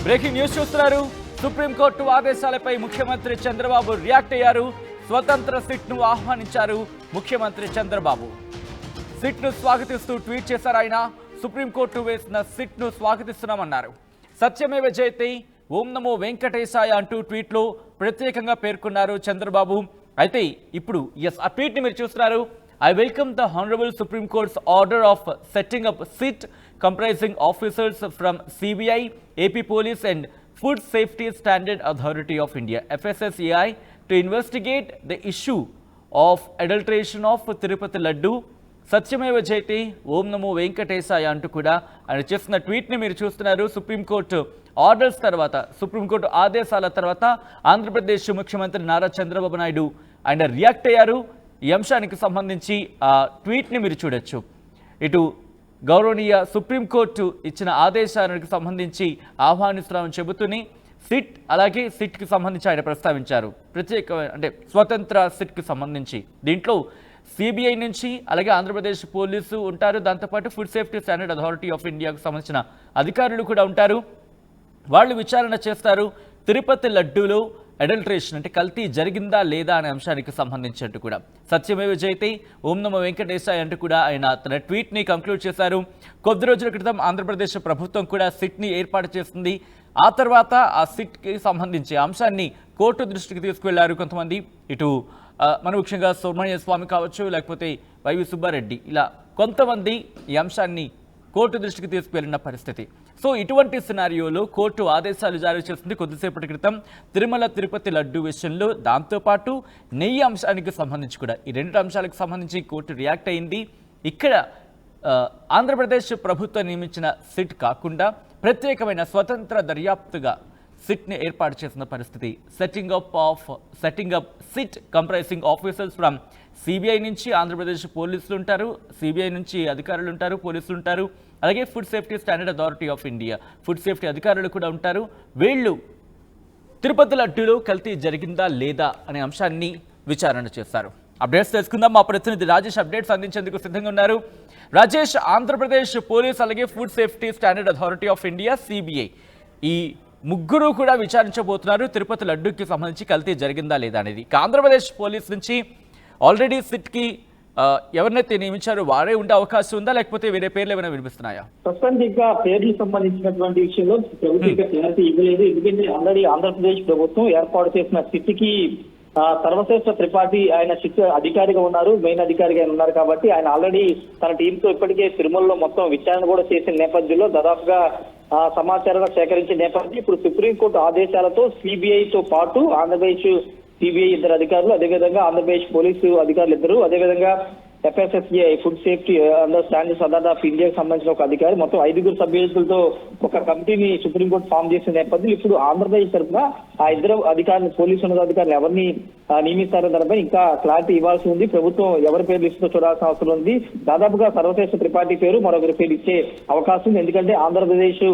Breaking news చూస్తున్నారు. Supreme court ఆదేశాలపై ముఖ్యమంత్రి Chandrababu react అయ్యారు. స్వతంత్ర సిట్ ను ఆహ్వానించారు ముఖ్యమంత్రి చంద్రబాబు. సిట్ ను స్వాగతిస్తూ ట్వీట్ చేశారు ఆయన. సుప్రీంకోర్టు వేసిన సిట్ ను స్వాగతిస్తున్నామన్నారు. సత్యమేవ జయతే, ఓం నమో వెంకటేశాయ అంటూ ట్వీట్లో ప్రత్యేకంగా పేర్కొన్నారు చంద్రబాబు. అయితే ఇప్పుడు ఆ ట్వీట్ ని మీరు చూస్తున్నారు. I welcome the Honorable Supreme Court's order of setting up SIT comprising officers from CBI, AP Police and Food Safety Standard Authority of India, FSSAI, to investigate the issue of adulteration of Tirupati Laddu. సత్యమేవ జయతే, ఓం నమో వెంకటేశాయ అంటూ కూడా ఆయన చేస్తున్న ట్వీట్ని మీరు చూస్తున్నారు. Supreme court orders తర్వాత, supreme court ఆదేశాల తర్వాత ఆంధ్రప్రదేశ్ ముఖ్యమంత్రి నారా చంద్రబాబు నాయుడు ఆయన రియాక్ట్ అయ్యారు. ఈ అంశానికి సంబంధించి ఆ ట్వీట్ని మీరు చూడొచ్చు. ఇటు గౌరవనీయ సుప్రీంకోర్టు ఇచ్చిన ఆదేశాలకు సంబంధించి ఆహ్వానిస్తున్నామని చెబుతూనే సిట్, అలాగే సిట్కి సంబంధించి ఆయన ప్రస్తావించారు. ప్రత్యేకమైన అంటే స్వతంత్ర సిట్కి సంబంధించి దీంట్లో సిబిఐ నుంచి అలాగే ఆంధ్రప్రదేశ్ పోలీసు ఉంటారు. దాంతోపాటు food safety standard authority of ఇండియాకు సంబంధించిన అధికారులు కూడా ఉంటారు. వాళ్ళు విచారణ చేస్తారు. తిరుపతి లడ్డూలో అడల్ట్రేషన్ అంటే కల్తీ జరిగిందా లేదా అనే అంశానికి సంబంధించినట్టు కూడా సత్యమేవ జయతే, ఓం నమో వెంకటేశాయ అంటూ కూడా ఆయన తన ట్వీట్ని కంక్లూడ్ చేశారు. కొద్ది రోజుల క్రితం ఆంధ్రప్రదేశ్ ప్రభుత్వం కూడా సిట్ని ఏర్పాటు చేస్తుంది. ఆ తర్వాత ఆ సిట్కి సంబంధించి అంశాన్ని కోర్టు దృష్టికి తీసుకువెళ్లారు కొంతమంది. ఇటు మన ముఖ్యంగా సుబ్రహ్మణ్య స్వామి కావచ్చు, లేకపోతే వైవి సుబ్బారెడ్డి, ఇలా కొంతమంది ఈ అంశాన్ని కోర్టు దృష్టికి తీసుకువెళ్లిన పరిస్థితి. సో ఇటువంటి సినారియోలో కోర్టు ఆదేశాలు జారీ చేస్తుంది కొద్దిసేపటి క్రితం తిరుమల తిరుపతి లడ్డు విషయంలో. దాంతోపాటు నెయ్యి అంశానికి సంబంధించి కూడా ఈ రెండు అంశాలకు సంబంధించి కోర్టు రియాక్ట్ అయింది. ఇక్కడ ఆంధ్రప్రదేశ్ ప్రభుత్వం నియమించిన సిట్ కాకుండా ప్రత్యేకమైన స్వతంత్ర దర్యాప్తుగా సిట్ని ఏర్పాటు చేసిన పరిస్థితి. Setting up SIT comprising officers from CBI నుంచి ఆంధ్రప్రదేశ్ పోలీసులు ఉంటారు, సిబిఐ నుంచి అధికారులు ఉంటారు, పోలీసులు ఉంటారు, అలాగే food safety standard authority of India food safety అధికారులు కూడా ఉంటారు. వీళ్ళు తిరుపతి లడ్డూలో కల్తీ జరిగిందా లేదా అనే అంశాన్ని విచారణ చేస్తారు. అప్డేట్స్ తెలుసుకుందాం. మా ప్రతినిధి రాజేష్ అప్డేట్స్ అందించేందుకు సిద్ధంగా ఉన్నారు. రాజేష్, ఆంధ్రప్రదేశ్ పోలీస్ అలాగే food safety standard authority of India CBI ఈ ముగ్గురు కూడా విచారించబోతున్నారు తిరుపతి లడ్డూకి సంబంధించి కల్తీ జరిగిందా లేదా అనేది. ఆంధ్రప్రదేశ్ పోలీస్ నుంచి ఆల్రెడీ సిట్కి ఎవరినైతే నియమించారో వారే ఉండే అవకాశం ఉందా, లేకపోతే వేరే పేర్లు ఏమైనా వినిపిస్తున్నాయా? ప్రస్తుతానికి ఇంకా పేర్లు సంబంధించినటువంటి విషయంలో ప్రభుత్వం క్లారిటీ ఇవ్వలేదు. ఎందుకంటే ఆల్రెడీ ఆంధ్రప్రదేశ్ ప్రభుత్వం ఏర్పాటు చేసిన సిట్కి సర్వశ్రేష్ఠ త్రిపాఠి ఆయన సిట్ అధికారిగా ఉన్నారు, మెయిన్ అధికారిగా ఉన్నారు. కాబట్టి ఆయన ఆల్రెడీ తన టీంతో ఇప్పటికే తిరుమలలో మొత్తం విచారణ కూడా చేసిన నేపథ్యంలో దాదాపుగా సమాచారం సేకరించిన నేపథ్యం ఇప్పుడు సుప్రీంకోర్టు ఆదేశాలతో సిబిఐతో పాటు ఆంధ్రప్రదేశ్ సిబిఐ ఇద్దరు అధికారులు, అదేవిధంగా ఆంధ్రప్రదేశ్ పోలీసు అధికారులు ఇద్దరు, అదేవిధంగా FSSAI food safety under standards authority of ఇండియాకి సంబంధించిన ఒక అధికారి, మొత్తం 5 సభ్యులతో ఒక కమిటీని సుప్రీంకోర్టు ఫామ్ చేసిన నేపథ్యంలో ఇప్పుడు ఆంధ్రప్రదేశ్ తరఫున ఆ ఇద్దరు అధికారులు, పోలీసు ఉన్నతాధికారులు ఎవరిని నియమిస్తారో దానిపై ఇంకా క్లారిటీ ఇవ్వాల్సి ఉంది. ప్రభుత్వం ఎవరి పేర్లు ఇస్తుందో చూడాల్సిన అవసరం ఉంది. దాదాపుగా సర్వశ్రేష్ఠ త్రిపాఠి పేరు మరొకరి పేరు ఇచ్చే అవకాశం ఉంది. ఎందుకంటే ఆంధ్రప్రదేశ్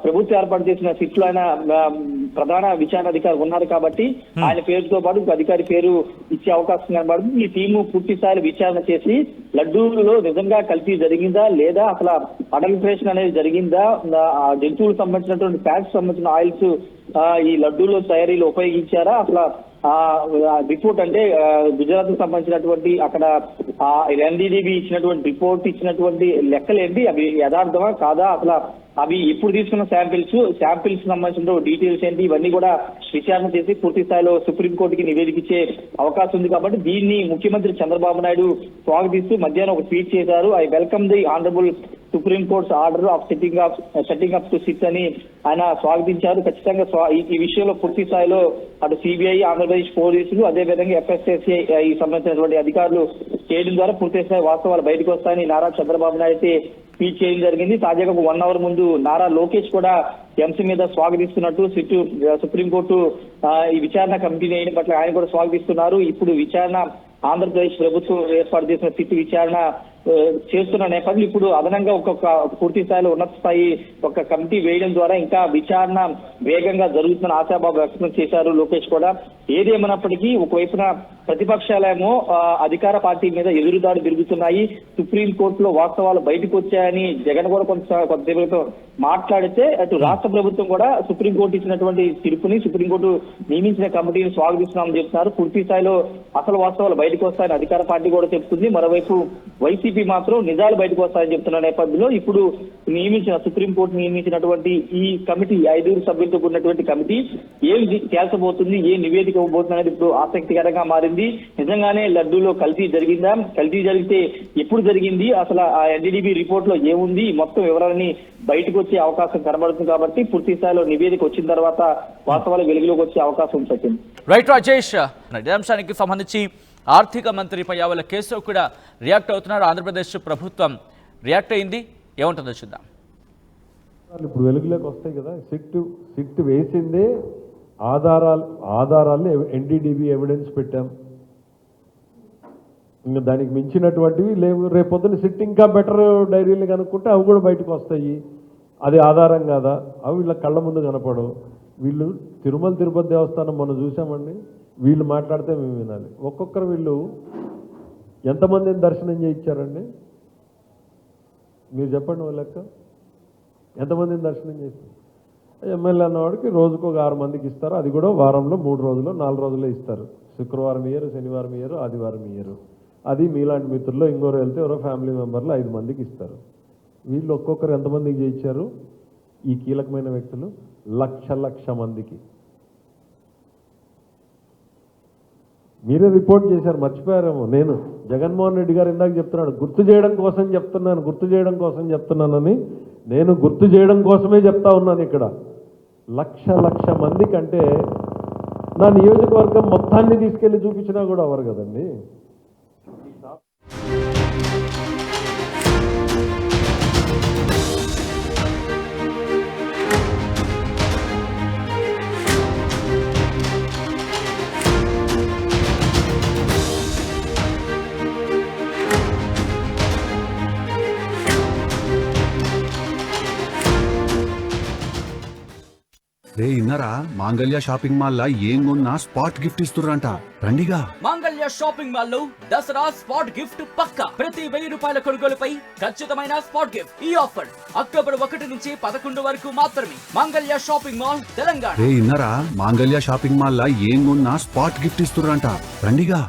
ప్రభుత్వం ఏర్పాటు చేసిన సిట్ లో ఆయన ప్రధాన విచారణ అధికారి ఉన్నారు కాబట్టి ఆయన పేరుతో పాటు ఇంకో అధికారి పేరు ఇచ్చే అవకాశం కనబడుతుంది. ఈ టీము పూర్తి స్థాయిలో విచారణ చేసి లడ్డూలో నిజంగా కల్తీ జరిగిందా లేదా, అసలు అడల్ట్రేషన్ అనేది జరిగిందా, జంతువులకు సంబంధించినటువంటి ఫ్యాట్స్ సంబంధించిన ఆయిల్స్ ఈ లడ్డూలో తయారీలో ఉపయోగించారా, అసలు రిపోర్ట్ అంటే గుజరాత్ కు సంబంధించినటువంటి అక్కడ ఎన్డీడీబీ ఇచ్చినటువంటి రిపోర్ట్ ఇచ్చినటువంటి లెక్కలేంటి, అవి యథార్థమా కాదా, అసలు అవి ఎప్పుడు తీసుకున్న శాంపిల్స్ సంబంధించిన డీటెయిల్స్ ఏంటి, ఇవన్నీ కూడా విచారణ చేసి పూర్తి స్థాయిలో సుప్రీంకోర్టుకి నివేదిక ఇచ్చే అవకాశం ఉంది. కాబట్టి దీన్ని ముఖ్యమంత్రి చంద్రబాబు నాయుడు స్వాగతిస్తూ మధ్యాహ్నం ఒక ట్వీట్ చేశారు. I welcome the honourable supreme courts order of setting up to SIT అని ఆయన స్వాగతించారు. ఖచ్చితంగా ఈ విషయంలో పూర్తి స్థాయిలో అటు సిబిఐ, ఆంధ్రప్రదేశ్ పోలీసులు, అదేవిధంగా FSSAI సంబంధించినటువంటి అధికారులు చేయడం ద్వారా పూర్తి స్థాయి వాస్తవాలు బయటకు వస్తాయని నారా చంద్రబాబు నాయుడు అయితే ట్వీట్ చేయడం జరిగింది. తాజాగా 1 అవర్ ముందు నారా లోకేష్ కూడా ఎంసీ మీద స్వాగతిస్తున్నట్టు సుప్రీంకోర్టు ఈ విచారణ కమిటీని వేయడం పట్ల ఆయన కూడా స్వాగతిస్తున్నారు. ఇప్పుడు విచారణ ఆంధ్రప్రదేశ్ ప్రభుత్వం ఏర్పాటు చేసిన సిట్ విచారణ చేస్తున్న నేపథ్యంలో ఇప్పుడు అదనంగా ఒక్కొక్క పూర్తి స్థాయిలో ఉన్నత స్థాయి ఒక కమిటీ వేయడం ద్వారా ఇంకా విచారణ వేగంగా జరుగుతున్న ఆశాభావం వ్యక్తం చేశారు లోకేష్ కూడా. ఏదేమైనప్పటికీ ఒకవైపున ప్రతిపక్షాలేమో అధికార పార్టీ మీద ఎదురుదాడి తిరుగుతున్నాయి. సుప్రీంకోర్టులో వాస్తవాలు బయటకు వచ్చాయని జగన్ కూడా కొంతసేపు మాట్లాడితే అటు రాష్ట్ర ప్రభుత్వం కూడా సుప్రీంకోర్టు ఇచ్చినటువంటి తీర్పుని, సుప్రీంకోర్టు నియమించిన కమిటీని స్వాగతిస్తున్నామని చెప్తున్నారు. పూర్తి స్థాయిలో అసలు వాస్తవాలు బయటకు వస్తాయని అధికార పార్టీ కూడా చెప్తుంది. మరోవైపు వైసీపీ మాత్రం నిజాలు బయటకు వస్తాయని చెప్తున్న నేపథ్యంలో ఇప్పుడు సుప్రీంకోర్టు నియమించినటువంటి ఈ కమిటీ 5 సభ్యులతో కూడినటువంటి కమిటీ ఏం తేల్చబోతుంది, ఏ నివేదిక ఇవ్వబోతుంది అనేది ఇప్పుడు ఆసక్తికరంగా మారింది. నిజంగానే లడ్డూలో కల్తీ జరిగిందా, కల్తీ జరిగితే ఎప్పుడు జరిగింది, అసలు ఆ ఎన్డీడీబీ రిపోర్ట్ లో ఏముంది, మొత్తం వివరాలని బయటకు వచ్చే అవకాశం కనబడుతుంది. కాబట్టి పూర్తి స్థాయిలో నివేదిక వచ్చిన తర్వాత వాస్తవాలు వెలుగులోకి వచ్చే అవకాశం ఉంది. సచిన్. రైట్ రాజేష్, ఇదే అంశానికి సంబంధించి ఆర్థిక మంత్రి పయ్యావుల కేశవ్ కూడా రియాక్ట్ అవుతున్నారు. ఆంధ్రప్రదేశ్ ప్రభుత్వం రియాక్ట్ అయింది, ఏముంటుందో చూద్దాం. ఇప్పుడు వెలుగులోకి వస్తాయి కదా, సిట్ వేసిందే ఆధారాలు ఎన్డీడీబీ ఎవిడెన్స్ పెట్టాం. ఇంకా దానికి మించినటువంటివి లేవు. రేపొద్దున సిట్ ఇంకా బెటర్ డైరీలు కనుక్కుంటే అవి కూడా బయటకు వస్తాయి. అది ఆధారం కాదా, అవి వీళ్ళ కళ్ళ ముందు కనపడవు. వీళ్ళు తిరుపతి దేవస్థానం మనం చూసామండి, వీళ్ళు మాట్లాడితే మేము వినాలి. ఒక్కొక్కరు వీళ్ళు ఎంతమందిని దర్శనం చేయించారండి మీరు చెప్పండి. వాళ్ళ లెక్క ఎంతమందిని దర్శనం చేస్తారు? ఎమ్మెల్యే అన్నవాడికి రోజుకు ఒక 6 మందికి ఇస్తారు. అది కూడా వారంలో 3 రోజులు 4 రోజులే ఇస్తారు. శుక్రవారం ఇయ్యరు, శనివారం ఇయ్యరు, ఆదివారం ఇయ్యరు. అది మీలాంటి మిత్రుల్లో ఇంకోరు వెళ్తే ఎవరో ఫ్యామిలీ మెంబర్లు 5 మందికి ఇస్తారు. వీళ్ళు ఒక్కొక్కరు ఎంతమందికి చేయించారు? ఈ కీలకమైన వ్యక్తులు లక్ష మందికి. మీరే రిపోర్ట్ చేశారు, మర్చిపోయారేమో. నేను జగన్మోహన్ రెడ్డి గారు ఇందాక చెప్తున్నాడు, గుర్తు చేయడం కోసం చెప్తున్నానని. నేను గుర్తు చేయడం కోసమే చెప్తా ఉన్నాను. ఇక్కడ లక్ష మంది కంటే నా నియోజకవర్గం మొత్తాన్ని తీసుకెళ్లి చూపించినా కూడా అవరు కదండి. రే ఇన్నరా, మాంగళ్య షాపింగ్ మాల్ లా ఏం కొన్నా స్పాట్ గిఫ్ట్ ఇస్తుర్రంట. రండిగా. మాంగళ్య షాపింగ్ మాల్ లో దసరా స్పాట్ గిఫ్ట్ పక్కా. ప్రతి 1000 రూపాయల కొనుగోలుపై ఖచ్చితమైన స్పాట్ గిఫ్ట్. ఈ ఆఫర్ అక్టోబర్ 1 నుంచి 11 వరకు మాత్రమే. మాంగళ్య షాపింగ్ మాల్, తెలంగాణ. రే ఇన్నరా, మాంగళ్య షాపింగ్ మాల్ లా ఏం కొన్నా స్పాట్ గిఫ్ట్ ఇస్తుర్రంట. రండిగా.